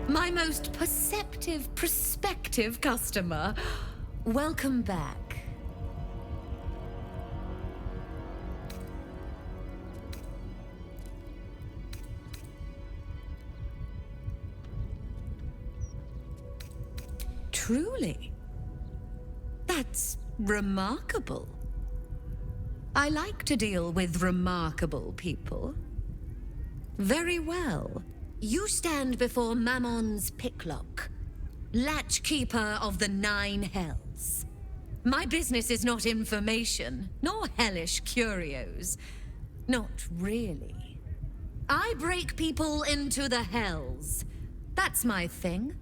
My most perceptive, prospective customer. Welcome back. Truly. That's remarkable. I like to deal with remarkable people. Very well. You stand before Mammon's picklock, latchkeeper of the 9 hells. My business is not information, nor hellish curios. Not really. I break people into the hells. That's my thing.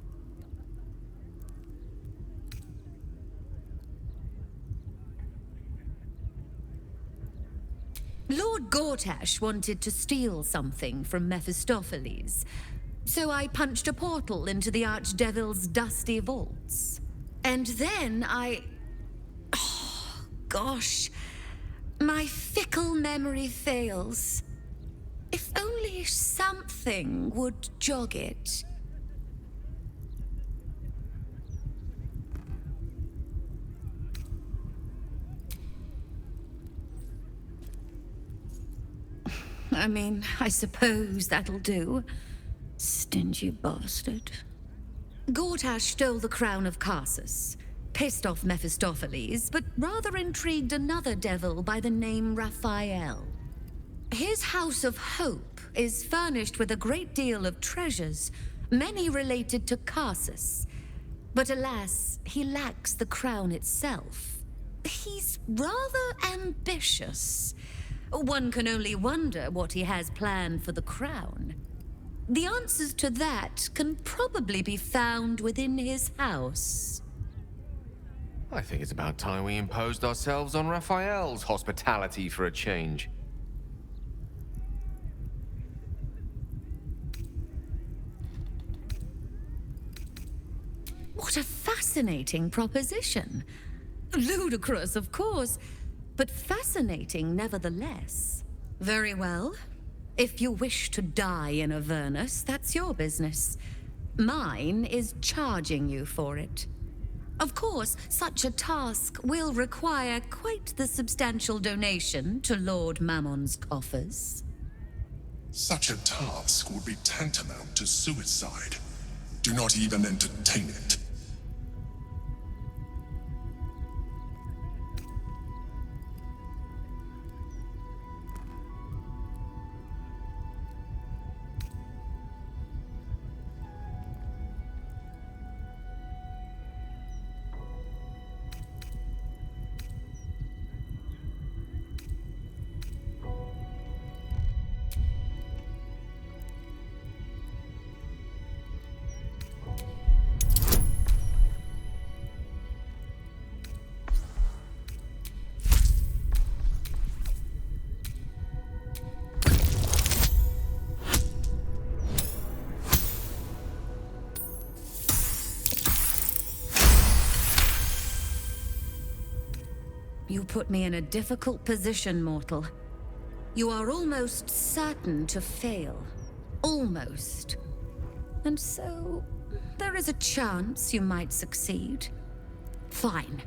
Lord Gortash wanted to steal something from Mephistopheles, so I punched a portal into the Archdevil's dusty vaults. And then oh, gosh, my fickle memory fails. If only something would jog it. I mean, I suppose that'll do. Stingy bastard. Gortash stole the crown of Karsus, pissed off Mephistopheles, but rather intrigued another devil by the name Raphael. His House of Hope is furnished with a great deal of treasures, many related to Karsus. But alas, he lacks the crown itself. He's rather ambitious. One can only wonder what he has planned for the crown. The answers to that can probably be found within his house. I think it's about time we imposed ourselves on Raphael's hospitality for a change. What a fascinating proposition. Ludicrous, of course, but fascinating nevertheless. Very well. If you wish to die in Avernus, that's your business. Mine is charging you for it. Of course, such a task will require quite the substantial donation to Lord Mammon's coffers. Such a task would be tantamount to suicide. Do not even entertain it. You put me in a difficult position, mortal. You are almost certain to fail. Almost. And so, there is a chance you might succeed. Fine.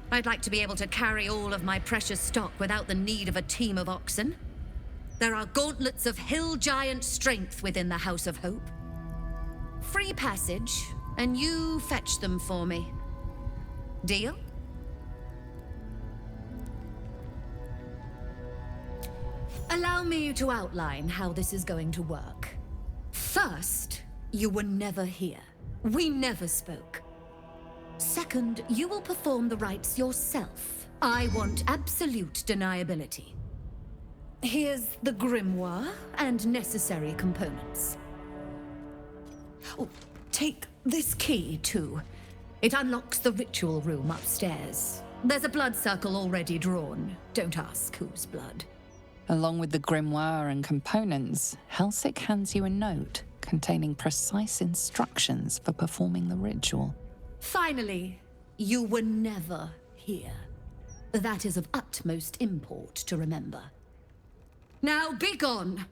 I'd like to be able to carry all of my precious stock without the need of a team of oxen. There are gauntlets of hill giant strength within the House of Hope. Free passage, and you fetch them for me. Deal? Allow me to outline how this is going to work. First, you were never here. We never spoke. Second, you will perform the rites yourself. I want absolute deniability. Here's the grimoire and necessary components. Oh, take this key, too. It unlocks the ritual room upstairs. There's a blood circle already drawn. Don't ask whose blood. Along with the grimoire and components, Helsik hands you a note containing precise instructions for performing the ritual. Finally, you were never here. That is of utmost import to remember. Now be gone!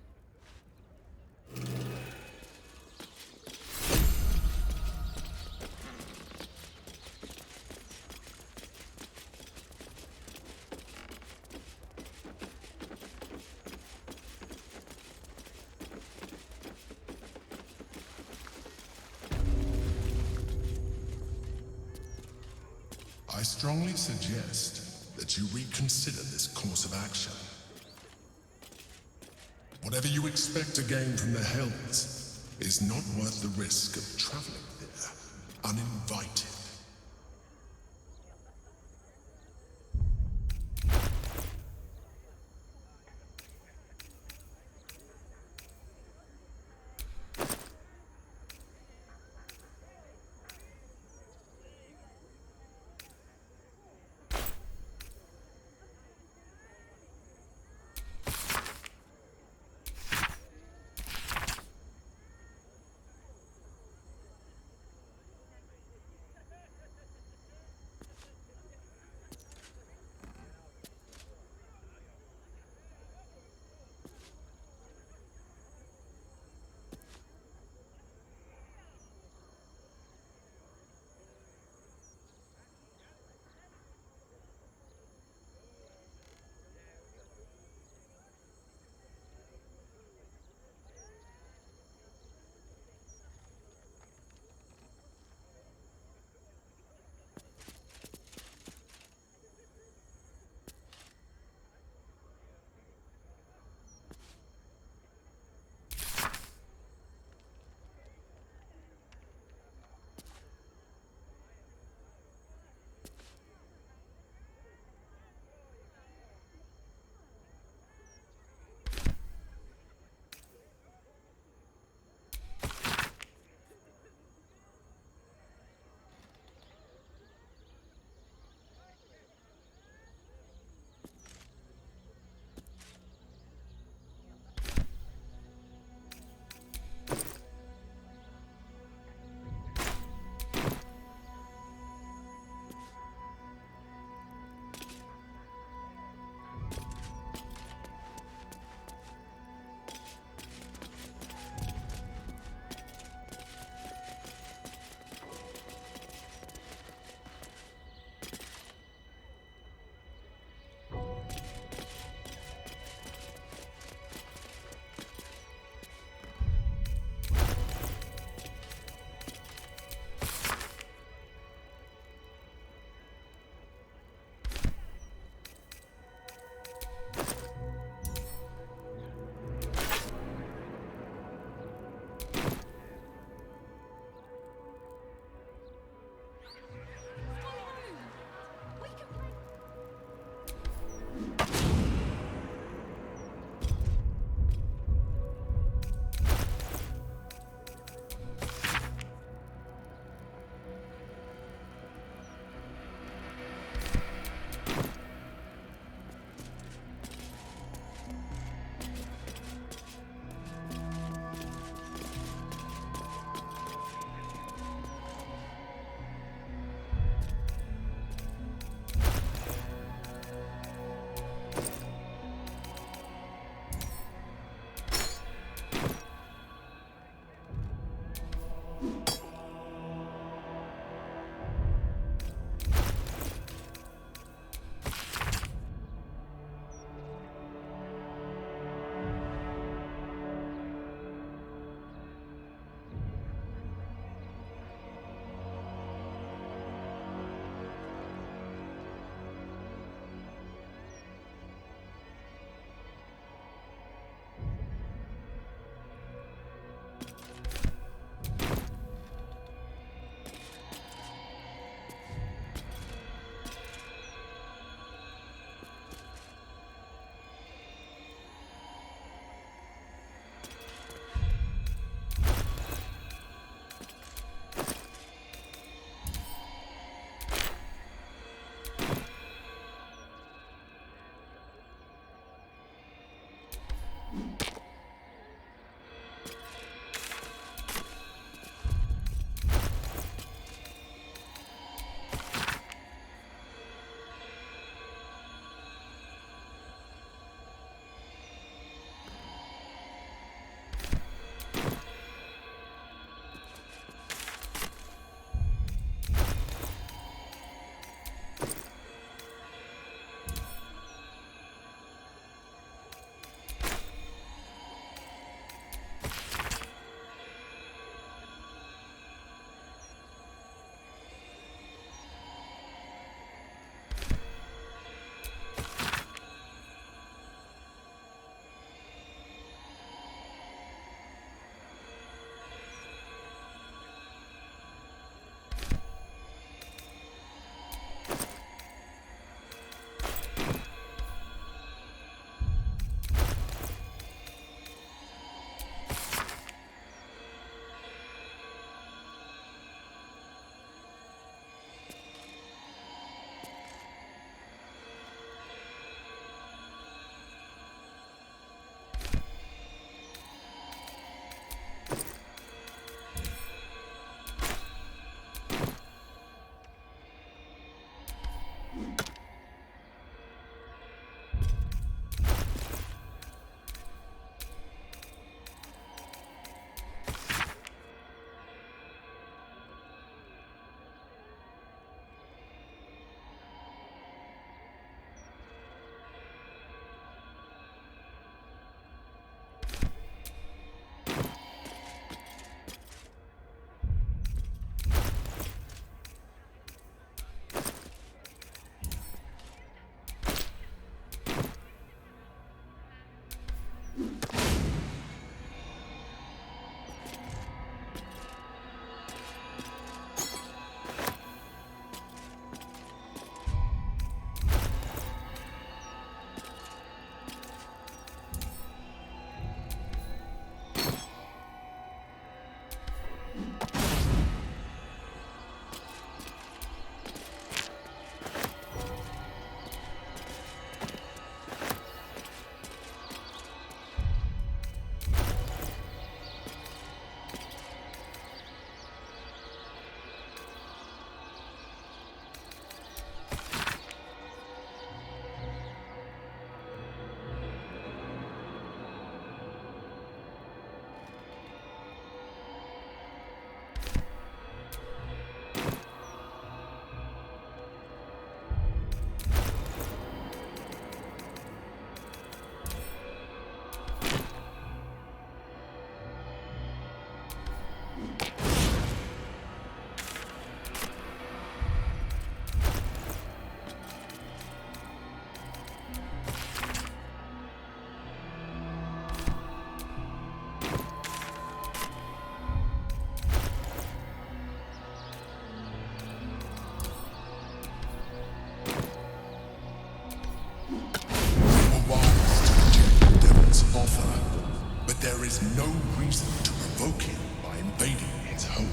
I strongly suggest that you reconsider this course of action. Whatever you expect to gain from the Hells is not worth the risk of traveling there uninvited. There is no reason to provoke him by invading his home.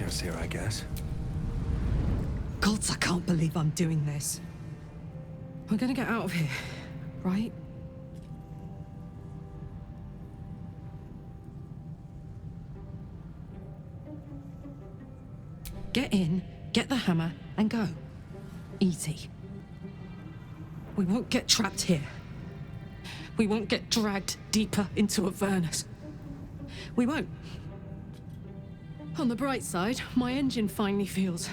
Us here, I guess. Gods, I can't believe I'm doing this. We're gonna get out of here, right? Get in, get the hammer, and go. Easy. We won't get trapped here. We won't get dragged deeper into Avernus. We won't. On the bright side, my engine finally feels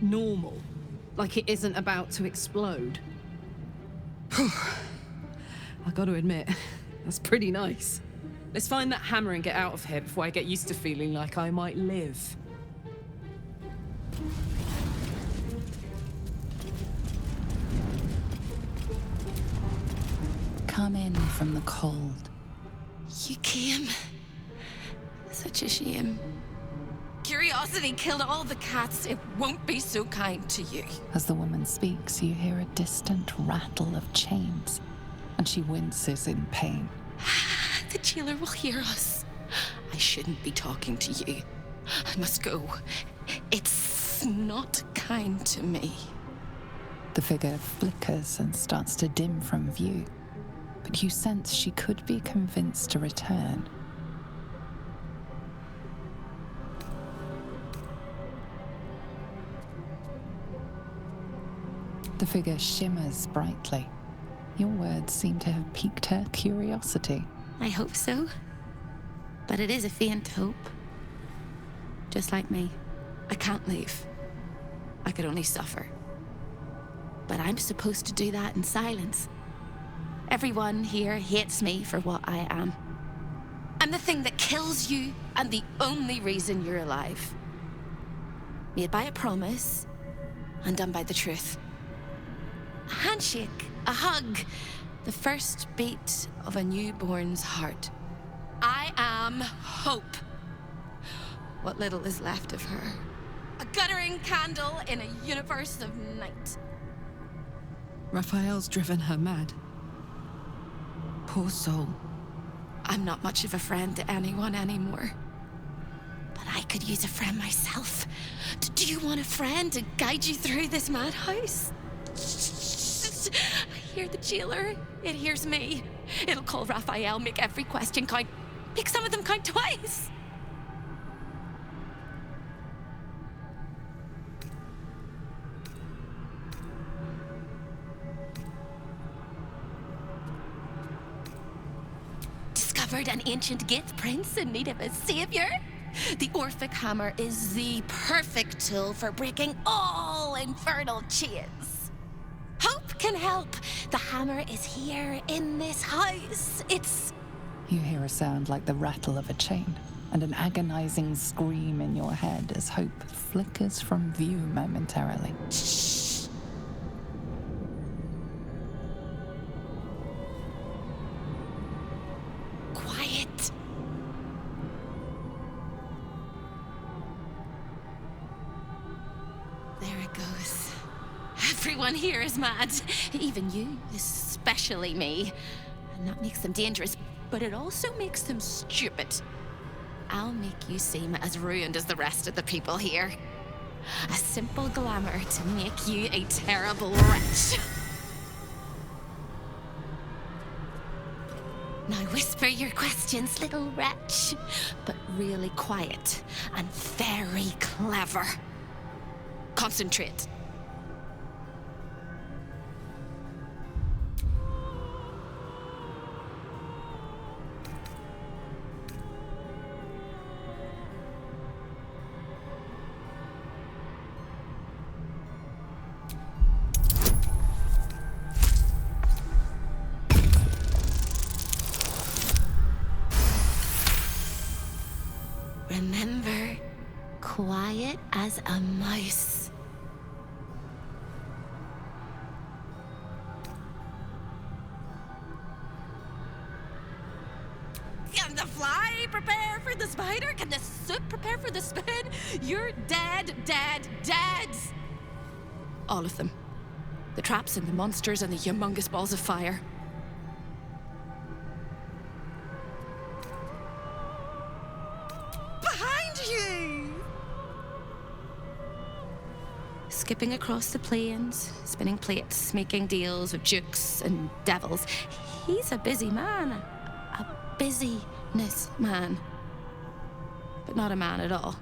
normal. Like it isn't about to explode. I gotta admit, that's pretty nice. Let's find that hammer and get out of here before I get used to feeling like I might live. Come in from the cold. You came. Such a shame. Curiosity killed all the cats. It won't be so kind to you. As the woman speaks, you hear a distant rattle of chains, and she winces in pain. The jailer will hear us. I shouldn't be talking to you. I must go. It's not kind to me. The figure flickers and starts to dim from view, but you sense she could be convinced to return. The figure shimmers brightly. Your words seem to have piqued her curiosity. I hope so. But it is a faint hope. Just like me. I can't leave. I could only suffer. But I'm supposed to do that in silence. Everyone here hates me for what I am. I'm the thing that kills you and the only reason you're alive. Made by a promise, undone by the truth. A handshake, a hug, the first beat of a newborn's heart. I am hope. What little is left of her. A guttering candle in a universe of night. Raphael's driven her mad. Poor soul. I'm not much of a friend to anyone anymore. But I could use a friend myself. Do you want a friend to guide you through this madhouse? I hear the jailer. It hears me. It'll call Raphael, make every question count. Make some of them count twice. Discovered an ancient gift, prince in need of a savior. The Orphic Hammer is the perfect tool for breaking all infernal chains. Hope can help. The hammer is here in this house. It's... You hear a sound like the rattle of a chain, and an agonizing scream in your head as hope flickers from view momentarily. Shh. Quiet. There it goes. Everyone here is mad. Even you, especially me. And that makes them dangerous, but it also makes them stupid. I'll make you seem as ruined as the rest of the people here. A simple glamour to make you a terrible wretch. Now whisper your questions, little wretch. But really quiet and very clever. Concentrate. Remember, quiet as a mouse. Can the fly prepare for the spider? Can the soup prepare for the spin? You're dead, dead, dead! All of them. The traps and the monsters and the humongous balls of fire. Skipping across the plains, spinning plates, making deals with dukes and devils. He's a busy man. A busyness man. But not a man at all,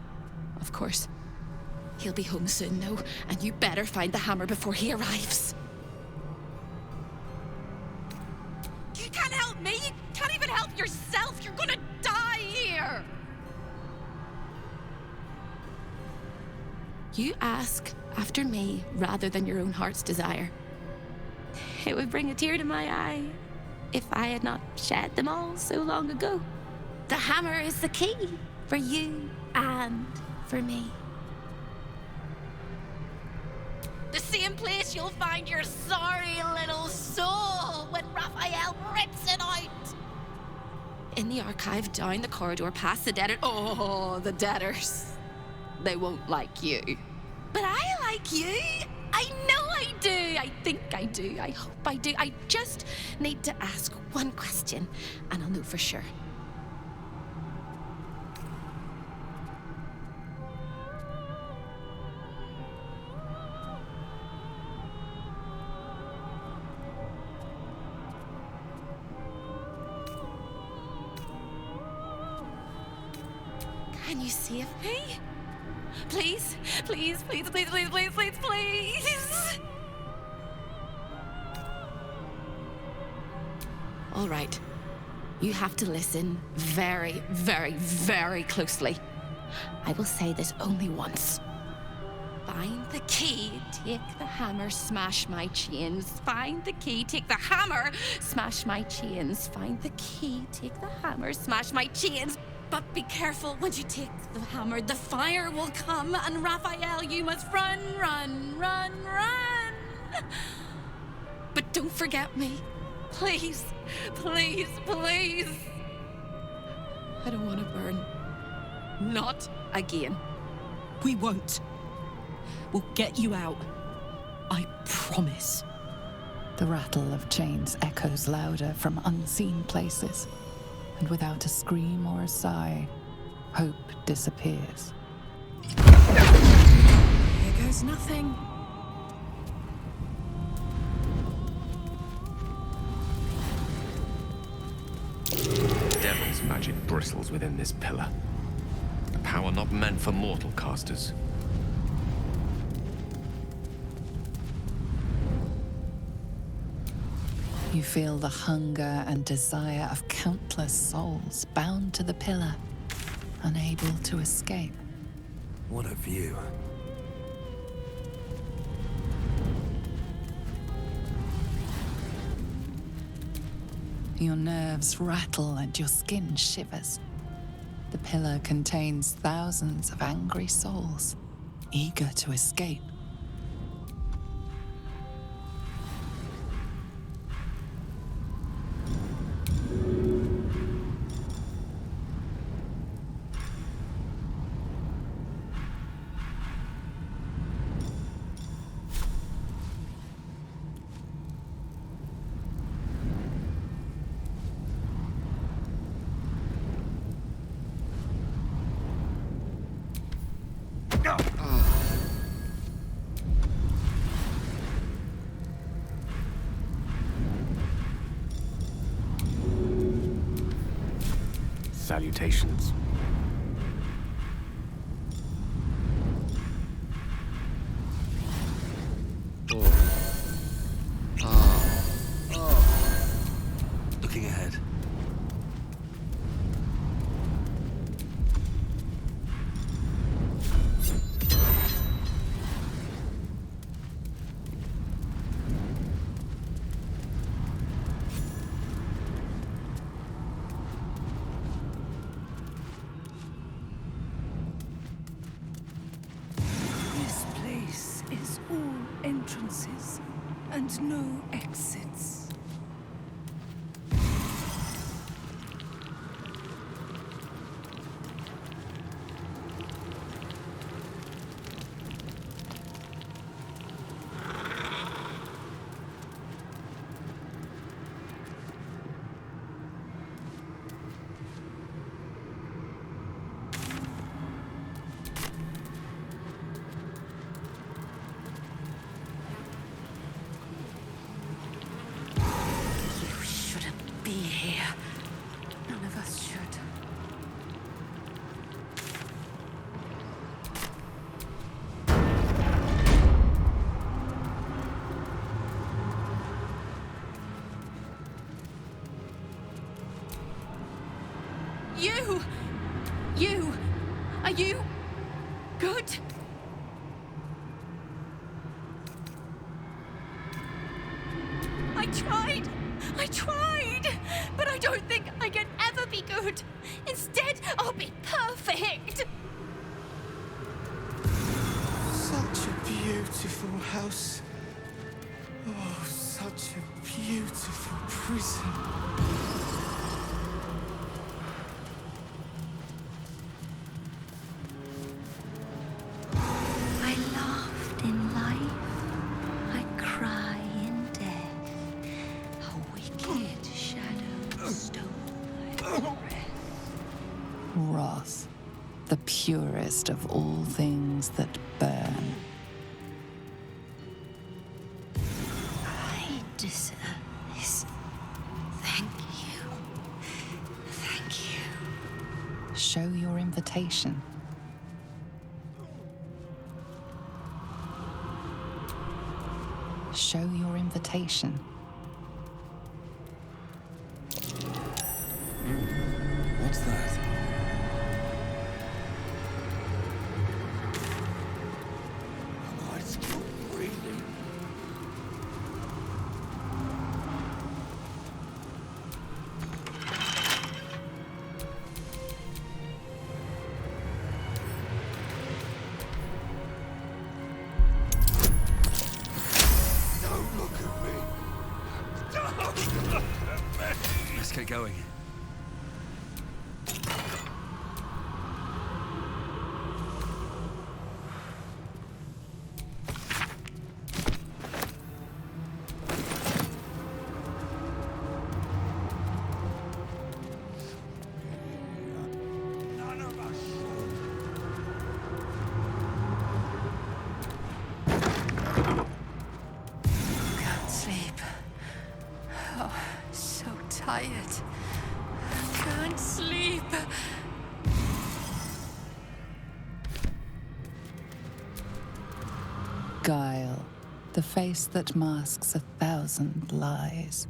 of course. He'll be home soon, though, and you better find the hammer before he arrives. You can't help me! You can't even help yourself! You're gonna die here! You ask after me rather than your own heart's desire. It would bring a tear to my eye if I had not shed them all so long ago. The hammer is the key for you and for me. The same place you'll find your sorry little soul when Raphael rips it out. In the archive, down the corridor, past the debtor. Oh, the debtors. They won't like you. But I like you. I know I do. I think I do. I hope I do. I just need to ask one question, and I'll know for sure. Can you save me? Please, please, please, please, please, please, please, please. All right. You have to listen very, very, very closely. I will say this only once. Find the key, take the hammer, smash my chains. Find the key, take the hammer, smash my chains. Find the key, take the hammer, smash my chains. But be careful, when you take the hammer, the fire will come, and Raphael, you must run, run, run, run. But don't forget me. Please, please, please. I don't want to burn. Not again. We won't. We'll get you out. I promise. The rattle of chains echoes louder from unseen places, and without a scream or a sigh, hope disappears. Here goes nothing. Devil's magic bristles within this pillar. A power not meant for mortal casters. You feel the hunger and desire of countless souls bound to the pillar, unable to escape. What a view. Your nerves rattle and your skin shivers. The pillar contains thousands of angry souls, eager to escape. salutations. Looking ahead. This place is all entrances and no exits. You shouldn't be here. None of us should. You! Are you good? I tried, but I don't think I can ever be good. Instead, I'll be perfect. Such a beautiful house. Oh, such a beautiful prison. I laughed in life, I cry in death. A wicked shadow stole my breath. Wrath, the purest of all things that burn. I deserve this. Thank you. Thank you. Show your invitation. Show your invitation. What's that? Am I still breathing? Don't look at me. Don't look at me. Let's get going. None of us Can't sleep. Oh, so tired. Can't sleep. Guile, the face that masks 1,000 lies.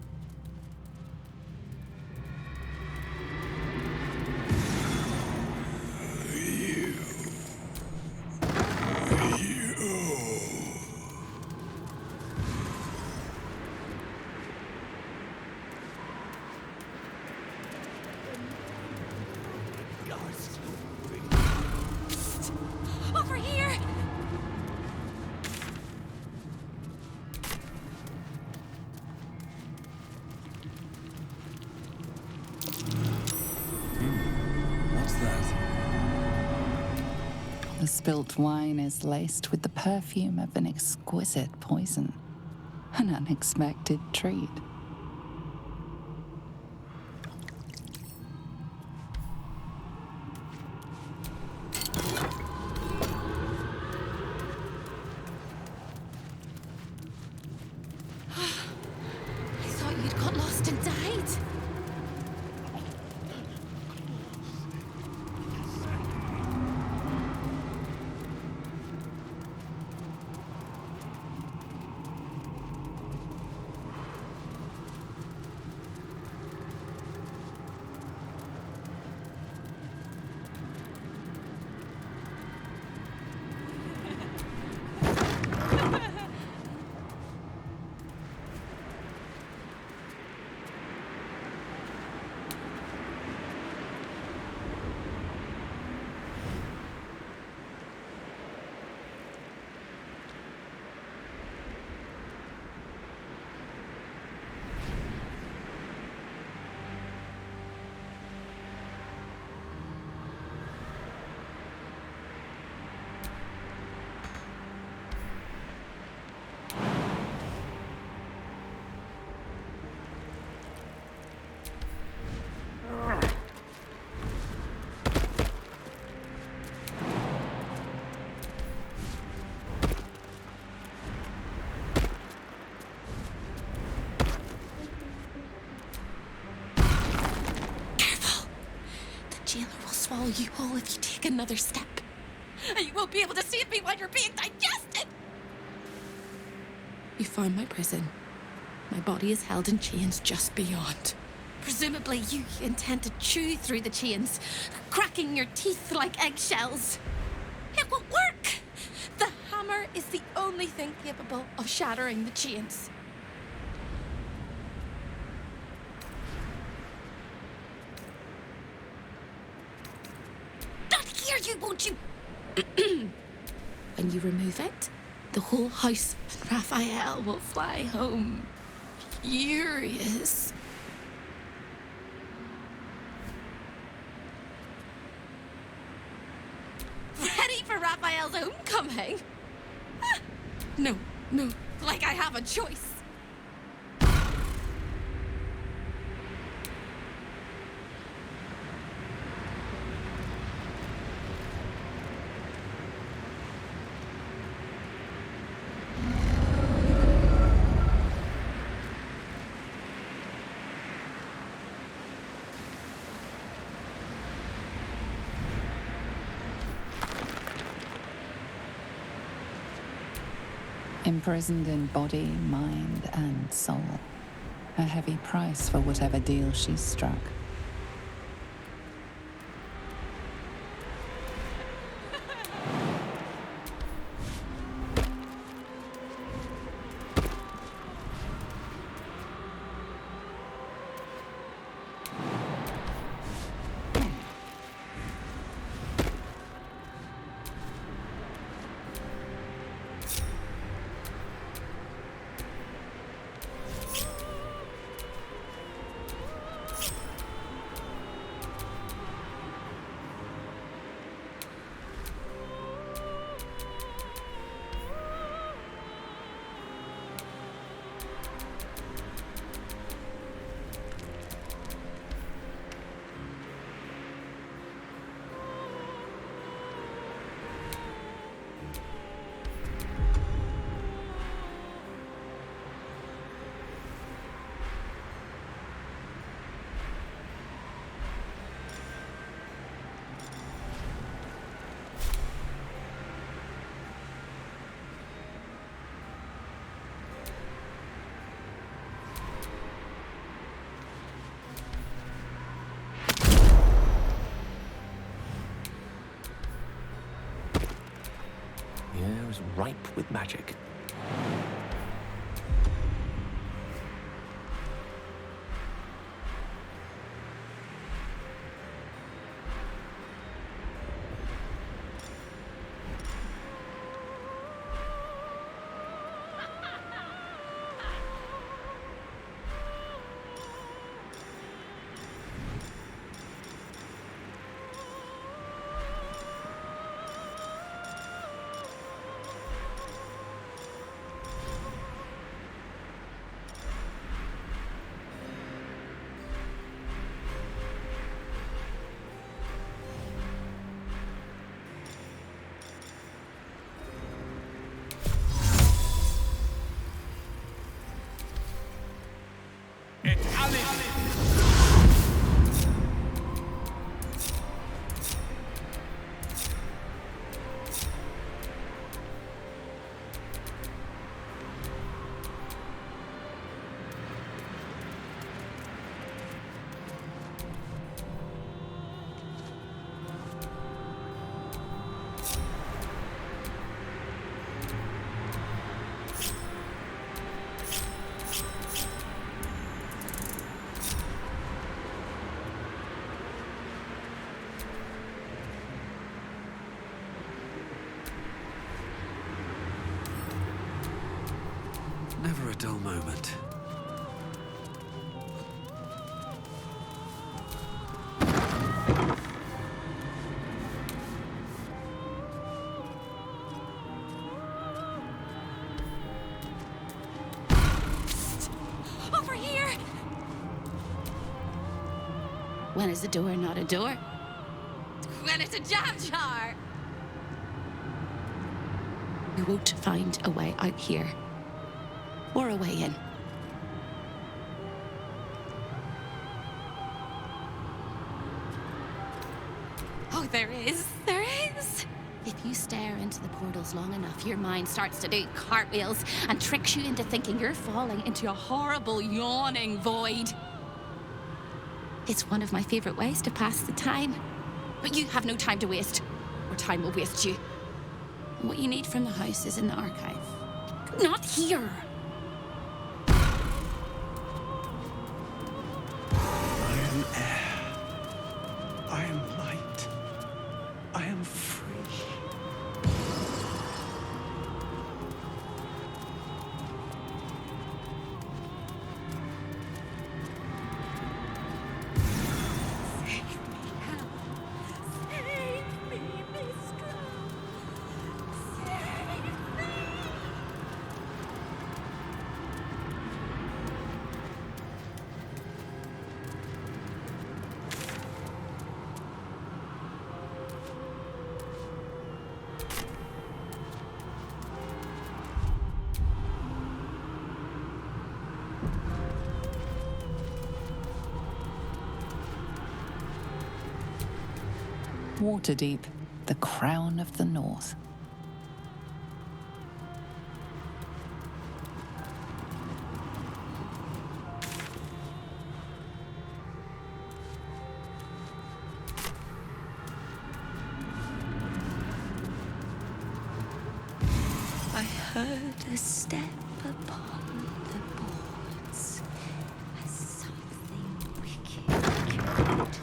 Over here! What's that? The spilt wine is laced with the perfume of an exquisite poison. An unexpected treat. I thought you'd got lost and died. jailer will swallow you whole if you take another step. And you won't be able to save me while you're being digested! You found my prison. My body is held in chains just beyond. Presumably, you intend to chew through the chains, cracking your teeth like eggshells. It will work! The hammer is the only thing capable of shattering the chains. Not here, you won't you? When you remove it, the whole house and Raphael will fly home. Furious. Ready for Raphael's homecoming? No, like I have a choice. Imprisoned in body, mind, and soul. A heavy price for whatever deal she struck. The air is ripe with magic. Never a dull moment. Over here! When is a door not a door? When it's a jam jar! We won't find a way out here. Or a way in. Oh, there is. There is. If you stare into the portals long enough, your mind starts to do cartwheels and tricks you into thinking you're falling into a horrible, yawning void. It's one of my favorite ways to pass the time. But you have no time to waste, or time will waste you. And what you need from the house is in the archive. Not here. I am air. I am light. I am free. Waterdeep, the crown of the north. I heard a step upon the boards, as something wicked.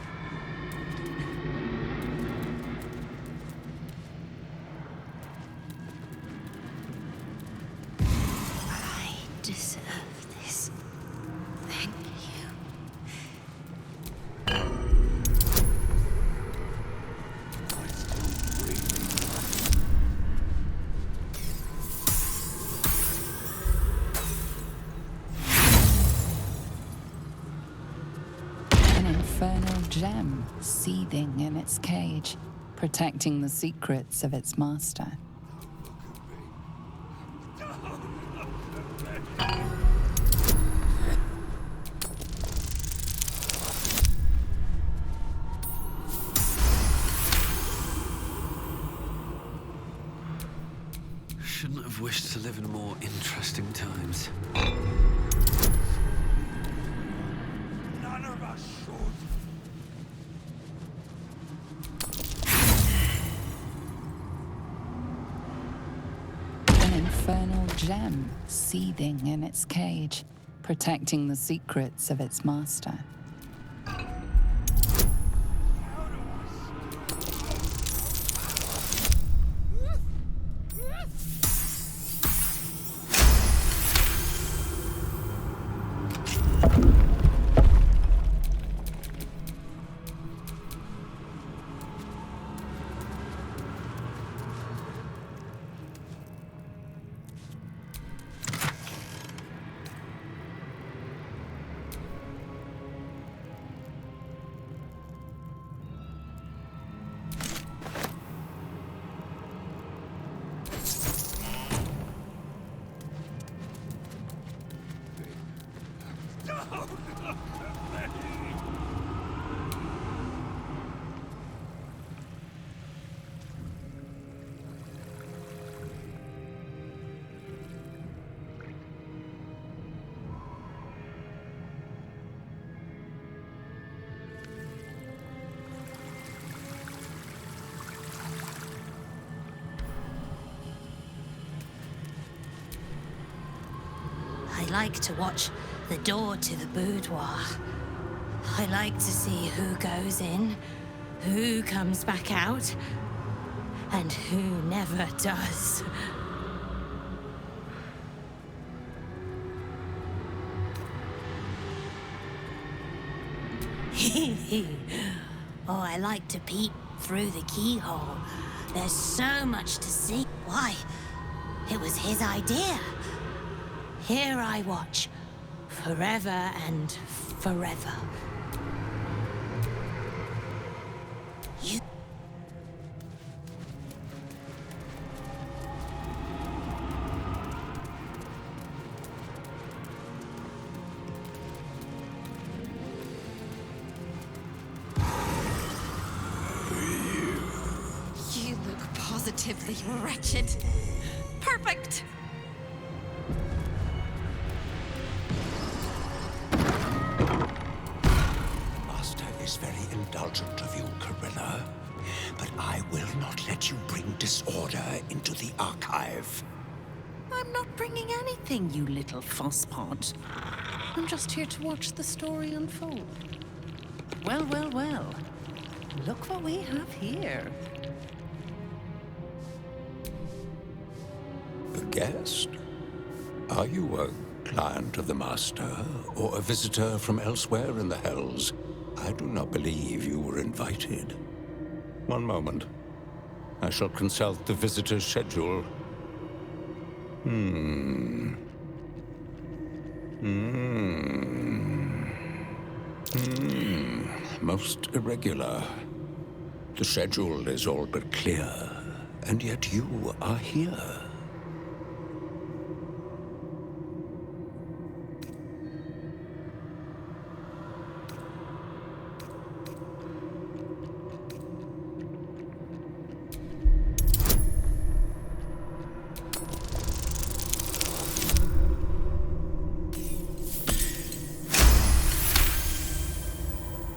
I deserve this. Thank you. An infernal gem seething in its cage, protecting the secrets of its master. Shouldn't have wished to live in more interesting times. None of us should. An infernal gem seething in its cage, protecting the secrets of its master. I like to watch the door to the boudoir. I like to see who goes in, who comes back out, and who never does. Oh, I like to peek through the keyhole. There's so much to see. Why? It was his idea. Here I watch, forever and forever. You... positively wretched. Perfect! Master is very indulgent of you, Corilla, but I will not let you bring disorder into the archive. I'm not bringing anything, you little fusspot. I'm just here to watch the story unfold. Well, well, well. Look what we have here. A guest? Are you a client of the Master, or a visitor from elsewhere in the Hells? I do not believe you were invited. One moment. I shall consult the visitor's schedule. Most irregular. The schedule is all but clear, and yet you are here.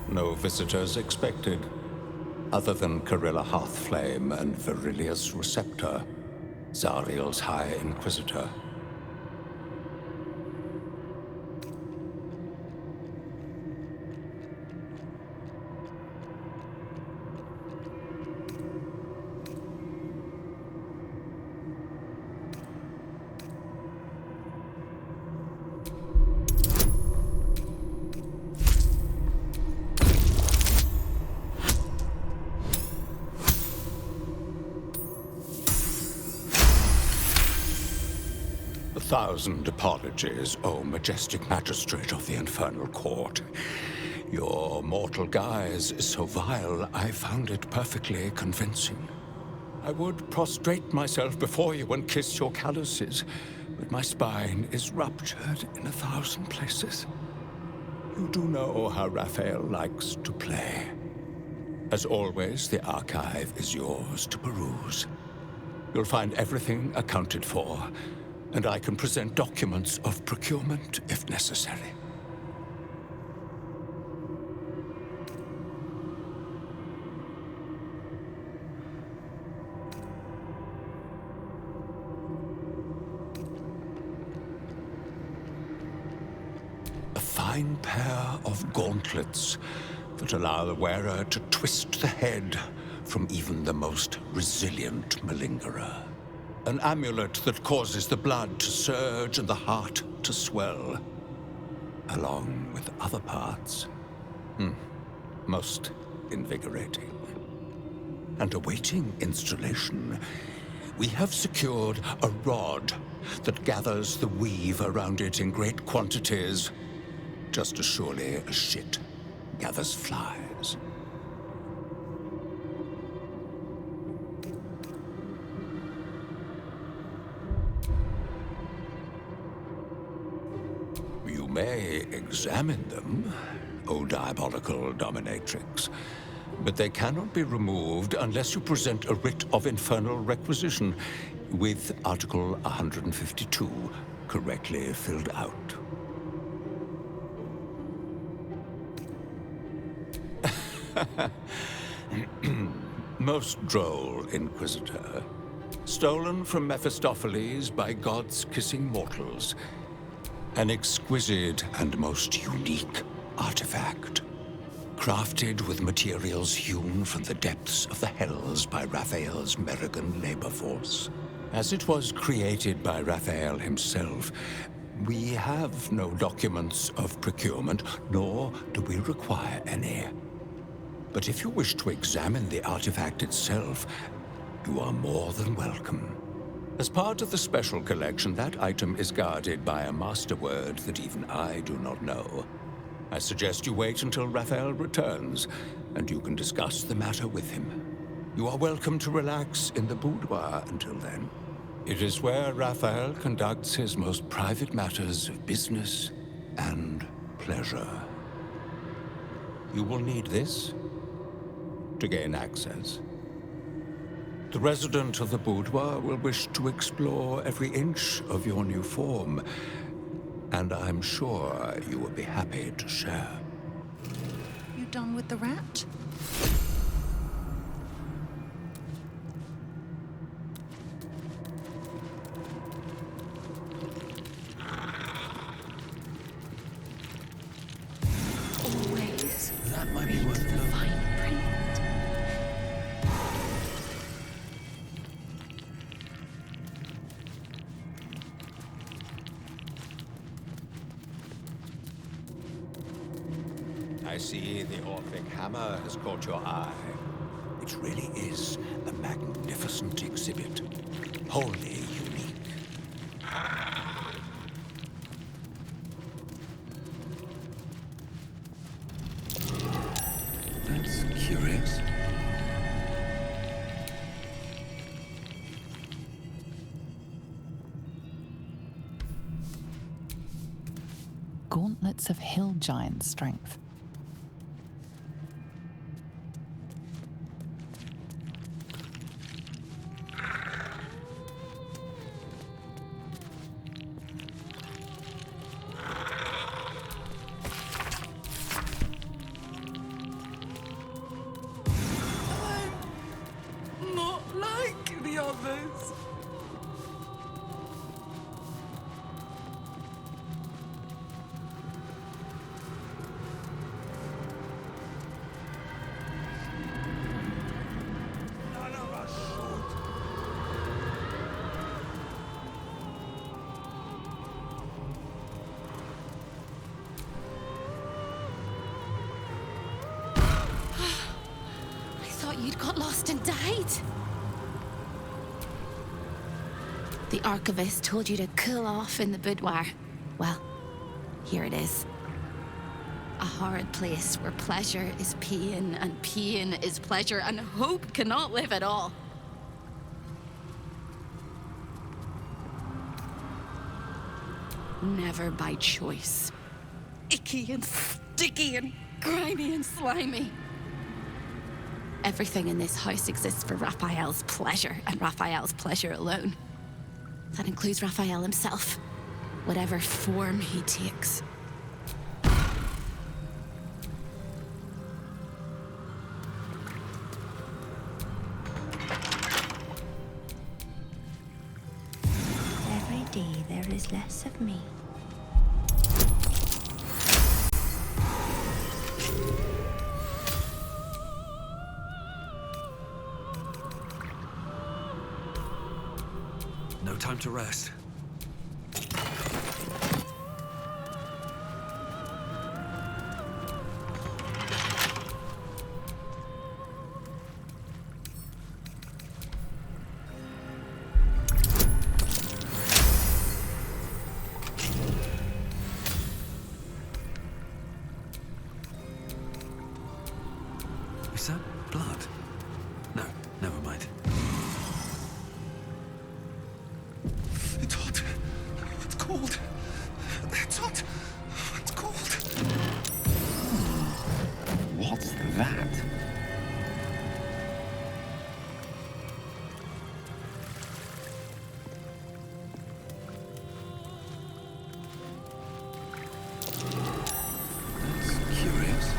No visitors expected, other than Corilla Hearthflame and Virilius Receptor, Zariel's High Inquisitor. Thousand apologies, O majestic magistrate of the Infernal Court. Your mortal guise is so vile, I found it perfectly convincing. I would prostrate myself before you and kiss your calluses, but my spine is ruptured in 1,000 places. You do know how Raphael likes to play. As always, the archive is yours to peruse. You'll find everything accounted for, and I can present documents of procurement if necessary. A fine pair of gauntlets that allow the wearer to twist the head from even the most resilient malingerer. An amulet that causes the blood to surge and the heart to swell, along with other parts. Most invigorating. And awaiting installation, we have secured a rod that gathers the weave around it in great quantities, just as surely as shit gathers flies. You may examine them, O diabolical dominatrix, but they cannot be removed unless you present a writ of infernal requisition with Article 152 correctly filled out. Most droll, Inquisitor. Stolen from Mephistopheles by gods kissing mortals. An exquisite and most unique artifact. Crafted with materials hewn from the depths of the hells by Raphael's Merrigan labor force. As it was created by Raphael himself, we have no documents of procurement, nor do we require any. But if you wish to examine the artifact itself, you are more than welcome. As part of the special collection, that item is guarded by a master word that even I do not know. I suggest you wait until Raphael returns, and you can discuss the matter with him. You are welcome to relax in the boudoir until then. It is where Raphael conducts his most private matters of business and pleasure. You will need this to gain access. The resident of the boudoir will wish to explore every inch of your new form, and I'm sure you will be happy to share. You done with the rat? Always That might be read worth the noting. fine print. I see the Orphic hammer has caught your eye. It really is a magnificent exhibit, wholly unique. That's curious. Gauntlets of hill giant strength. Not like the others. None of us should. I thought you'd got lost and died. The archivist told you to cool off in the boudoir. Well, here it is. A horrid place where pleasure is pain and pain is pleasure and hope cannot live at all. Never by choice. Icky and sticky and grimy and slimy. Everything in this house exists for Raphael's pleasure and Raphael's pleasure alone. That includes Raphael himself, whatever form he takes. Every day there is less of me. No time to rest. Is that blood? No, never mind. It's hot. It's cold. It's hot. It's cold. What's that? That's curious.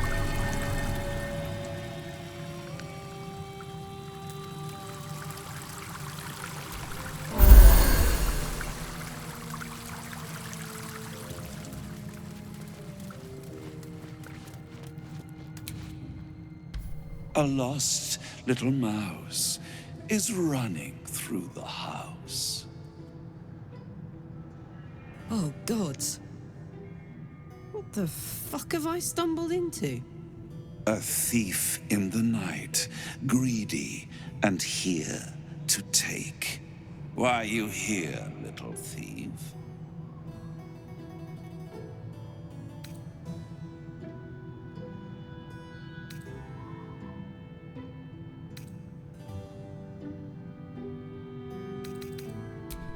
A lost little mouse is running through the house. Oh, gods. What the fuck have I stumbled into? A thief in the night, greedy and here to take. Why are you here, little thief?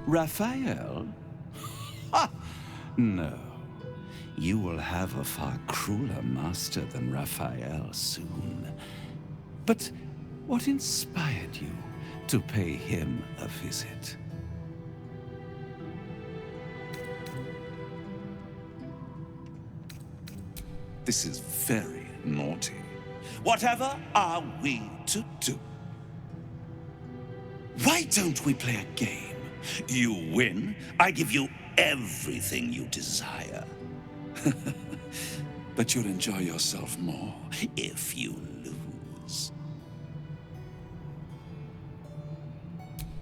Raphael? Ha! No. You will have a far crueler master than Raphael soon. But what inspired you to pay him a visit. This is very naughty. Whatever are we to do? Why don't we play a game? You win, I give you everything you desire. But you'll enjoy yourself more if you lose.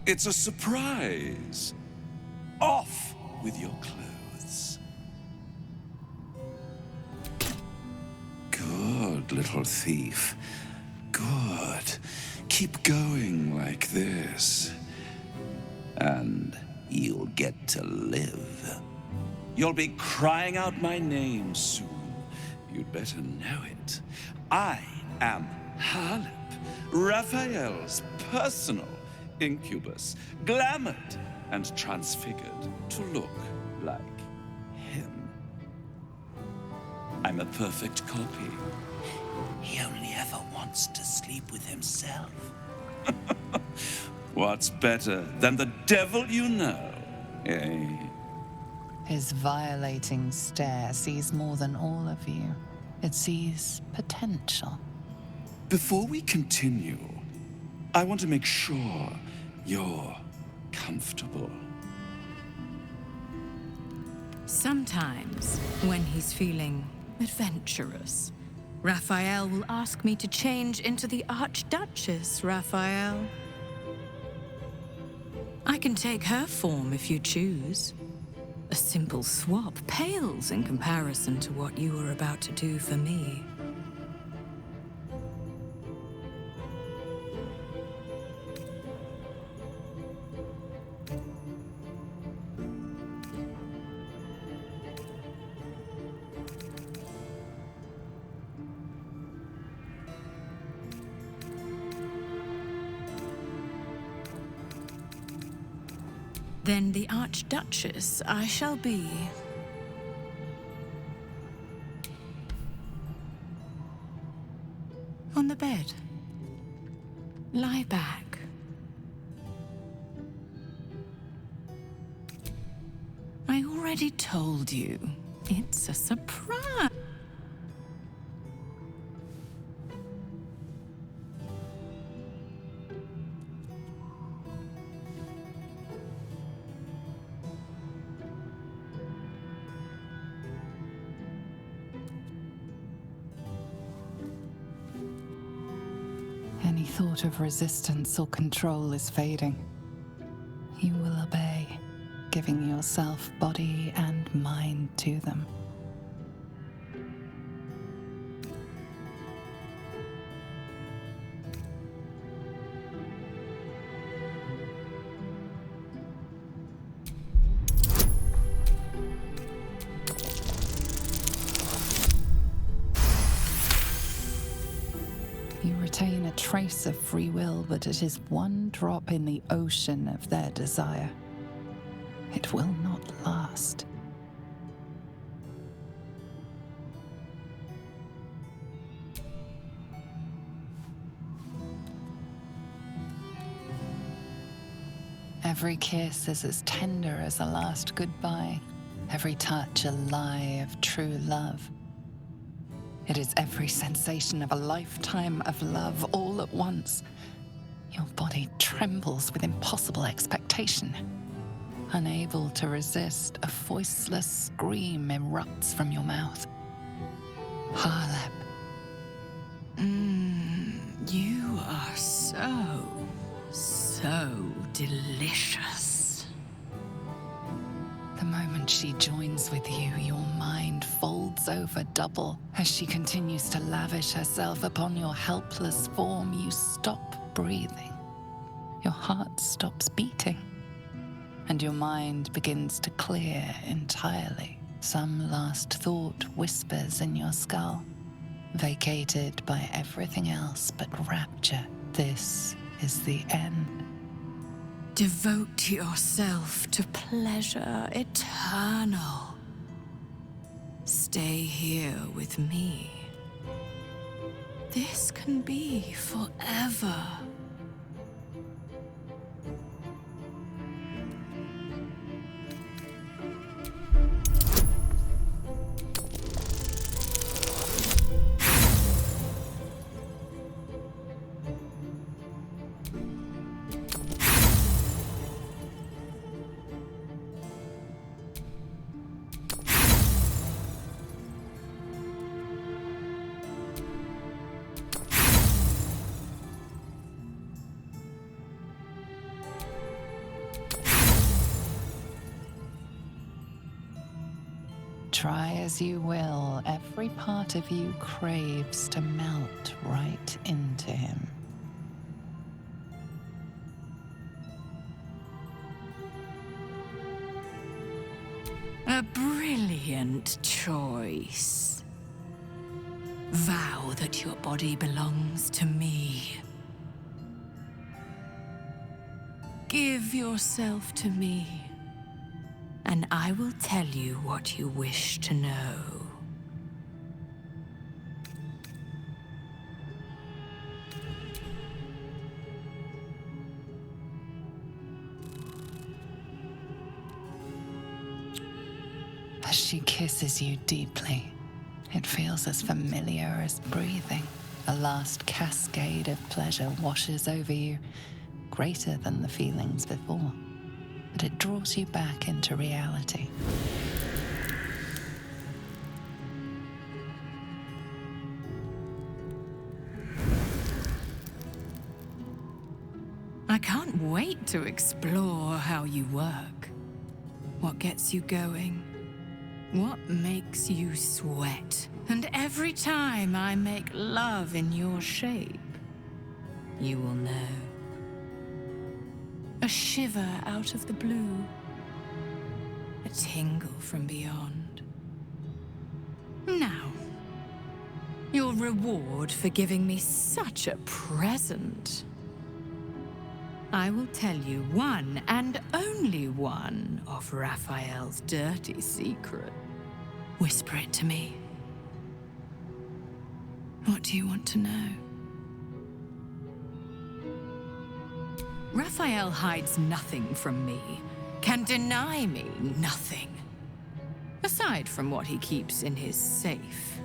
It's a surprise. Off with your clothes. Good, little thief. Good. Keep going like this. And you'll get to live. You'll be crying out my name soon. You'd better know it. I am Harlip, Raphael's personal incubus, glamored and transfigured to look like him. I'm a perfect copy. He only ever wants to sleep with himself. What's better than the devil you know, eh? His violating stare sees more than all of you. It sees potential. Before we continue, I want to make sure you're comfortable. Sometimes, when he's feeling adventurous, Raphael will ask me to change into the Archduchess, Raphael. I can take her form if you choose. A simple swap pales in comparison to what you were about to do for me. Then the Archduchess I shall be. On the bed. Lie back. I already told you. It's a surprise. Any thought of resistance or control is fading. You will obey, giving yourself body and mind to them. You retain a trace of free will, but it is one drop in the ocean of their desire. It will not last. Every kiss is as tender as a last goodbye. Every touch a lie of true love. It is every sensation of a lifetime of love all at once. Your body trembles with impossible expectation. Unable to resist, a voiceless scream erupts from your mouth. Harlip. You are so delicious. The moment she joins with you, your mind folds over double. As she continues to lavish herself upon your helpless form, you stop breathing. Your heart stops beating. And your mind begins to clear entirely. Some last thought whispers in your skull, vacated by everything else but rapture. This is the end. Devote yourself to pleasure eternal. Stay here with me. This can be forever. Try as you will, every part of you craves to melt right into him. A brilliant choice. Vow that your body belongs to me. Give yourself to me, and I will tell you what you wish to know. As she kisses you deeply, it feels as familiar as breathing. A last cascade of pleasure washes over you, greater than the feelings before, but it draws you back into reality. I can't wait to explore how you work. What gets you going? What makes you sweat? And every time I make love in your shape, you will know. A shiver out of the blue. A tingle from beyond. Now, your reward for giving me such a present. I will tell you one and only one of Raphael's dirty secret. Whisper it to me. What do you want to know? Raphael hides nothing from me, can deny me nothing, aside from what he keeps in his safe.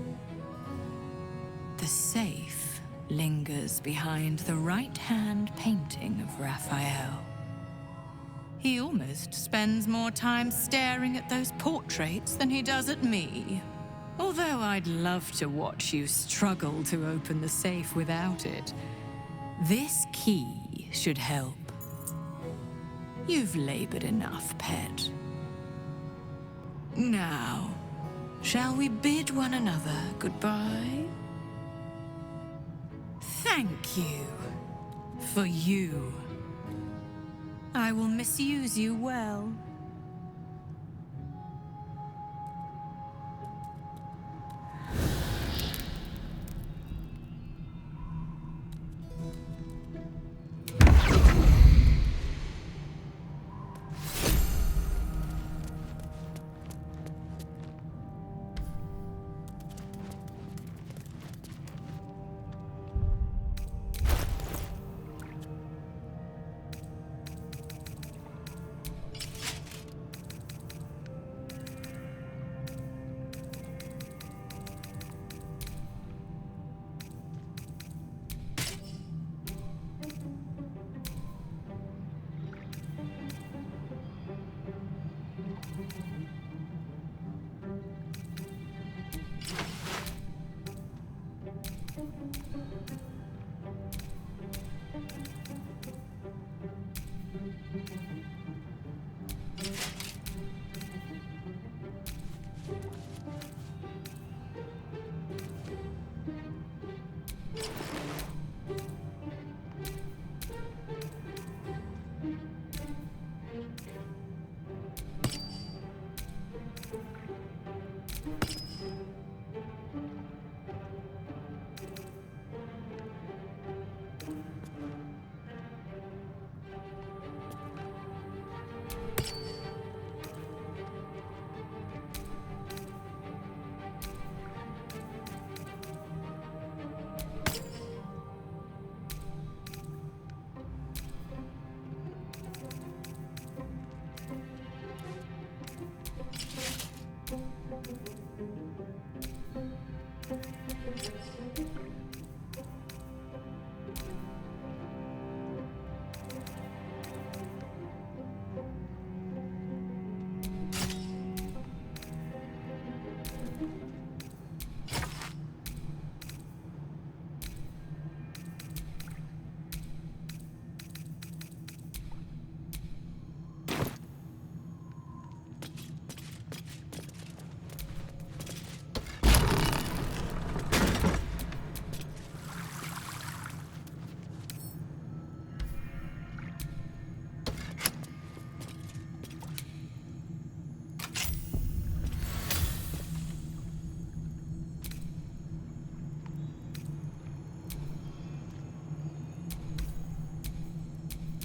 The safe lingers behind the right-hand painting of Raphael. He almost spends more time staring at those portraits than he does at me. Although I'd love to watch you struggle to open the safe without it, this key should help. You've labored enough, pet. Now, shall we bid one another goodbye? Thank you. For you. I will misuse you well.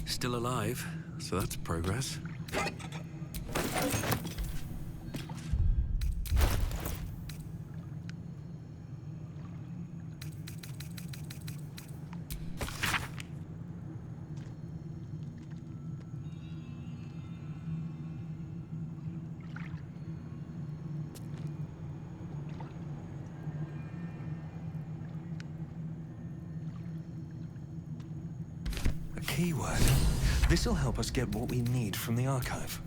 Still alive, so that's progress. Keyword. This'll help us get what we need from the archive.